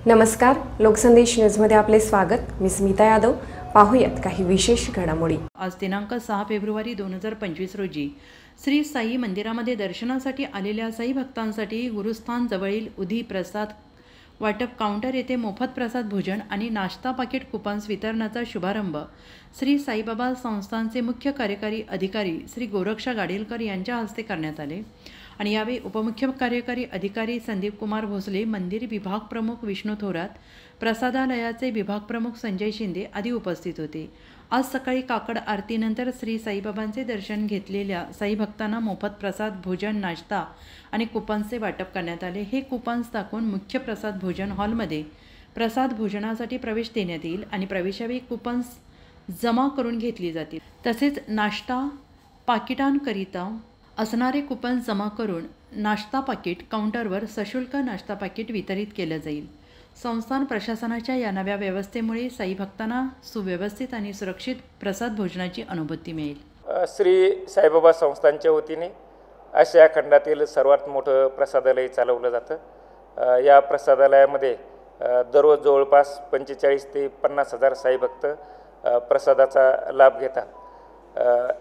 नमस्कार, लोकसंदेश न्यूजमध्ये आपले स्वागत। मी स्मिता यादव। पाहूयात काही विशेष घडामोडी। आज दिनांक 6 फेब्रुवारी 2025 रोजी श्री साई मंदिरामध्ये दर्शनासाठी आलेल्या साई भक्तांसाठी गुरुस्थान जवळील उदी प्रसाद वाटप काउंटर येथे मोफत प्रसाद भोजन आणि नाश्ता पाकिट कुपन्स वितरणाचा शुभारंभ श्री साईबाबा संस्थानचे मुख्य कार्यकारी अधिकारी श्री गोरक्षा गाडेलकर यांच्या हस्ते करण्यात आले आणि यावेळी उपमुख्य कार्यकारी अधिकारी संदीप कुमार भोसले, मंदिर विभाग प्रमुख विष्णू थोरात, प्रसादालयाचे विभाग प्रमुख संजय शिंदे आदी उपस्थित होते। आज सकाळी काकड आरतीनंतर श्री साईबाबांचे दर्शन घेतलेल्या साई भक्तांना मोफत प्रसाद भोजन, नाश्ता आणि कुपन्सचे वाटप करण्यात आले। हे कुपन्स दाखवून मुख्य प्रसाद भोजन हॉलमध्ये प्रसाद भोजनासाठी प्रवेश देण्यात येईल आणि प्रवेशावेळी कुपन्स जमा करून घेतली जातील। तसेच नाश्ता पाकिटांकरिता असणारे कुपन जमा करून नाश्ता पाकिट काउंटरवर सशुल्क नाश्ता पाकिट वितरित केले जाईल। संस्थान प्रशासनाच्या या नव्या व्यवस्थेमुळे साई भक्तांना सुव्यवस्थित आणि सुरक्षित प्रसाद भोजनाची अनुभूती मिळेल। श्री साईबाबा संस्थानच्या वतीने आशिया खंडातील सर्वात मोठं प्रसादालय चालवलं जातं। या प्रसादालयामध्ये दररोज जवळपास 45 ते 50 हजार साई भक्त प्रसादाचा लाभ घेतात।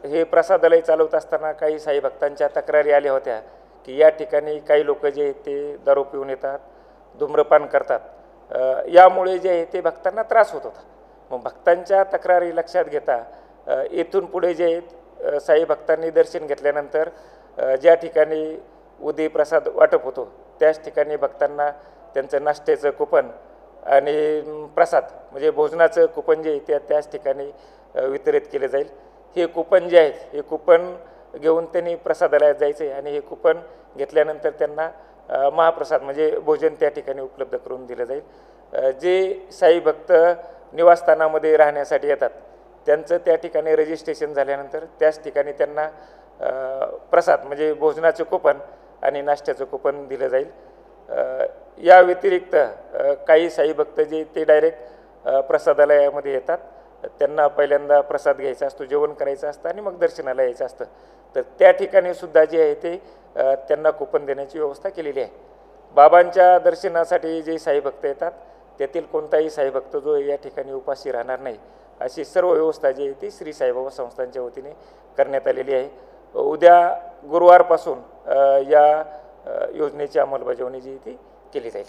हे प्रसादालय चालवत असताना काही साई भक्तांच्या तक्रारी आल्या होत्या की या ठिकाणी काही लोक जे आहेत ते दारू पिऊन येतात, धूम्रपान करतात। यामुळे जे आहे ते भक्तांना त्रास होत होता। मग भक्तांच्या तक्रारी लक्षात घेता येथून पुढे जे आहेत साई भक्तांनी दर्शन घेतल्यानंतर ज्या ठिकाणी उदी प्रसाद वाटप होतो त्याच ठिकाणी भक्तांना त्यांचं नाश्त्याचं कुपन आणि प्रसाद म्हणजे भोजनाचं कुपन जे आहे ते त्याच ठिकाणी वितरित केले जाईल। हे कुपन जे आहेत हे कुपन घेऊन त्यांनी प्रसादालयात जायचं आहे आणि हे कुपन घेतल्यानंतर त्यांना महाप्रसाद म्हणजे भोजन त्या ठिकाणी उपलब्ध करून दिलं जाईल। जे साई भक्त निवासस्थानामध्ये राहण्यासाठी येतात त्यांचं त्या ठिकाणी रजिस्ट्रेशन झाल्यानंतर त्याच ठिकाणी त्यांना प्रसाद म्हणजे भोजनाचं कुपन आणि नाश्त्याचं कुपन दिलं जाईल। या व्यतिरिक्त काही साई भक्त जे ते डायरेक्ट प्रसादालयामध्ये येतात, त्यांना पहिल्यांदा प्रसाद घ्यायचा असतो, जेवण करायचं असतं आणि मग दर्शनाला यायचं असतं। तर त्या ठिकाणी सुद्धा जे आहे ते त्यांना कुपन देण्याची व्यवस्था केलेली आहे। बाबांच्या दर्शनासाठी जे साई भक्त येतात त्यातील कोणताही साई भक्त जो या ठिकाणी उपाशी राहणार नाही अशी सर्व व्यवस्था जी आहे ती श्री साईबाबा संस्थानच्या वतीने करण्यात आलेली आहे। उद्या गुरुवारपासून या योजनेची अंमलबजावणी जी ती केली जाईल।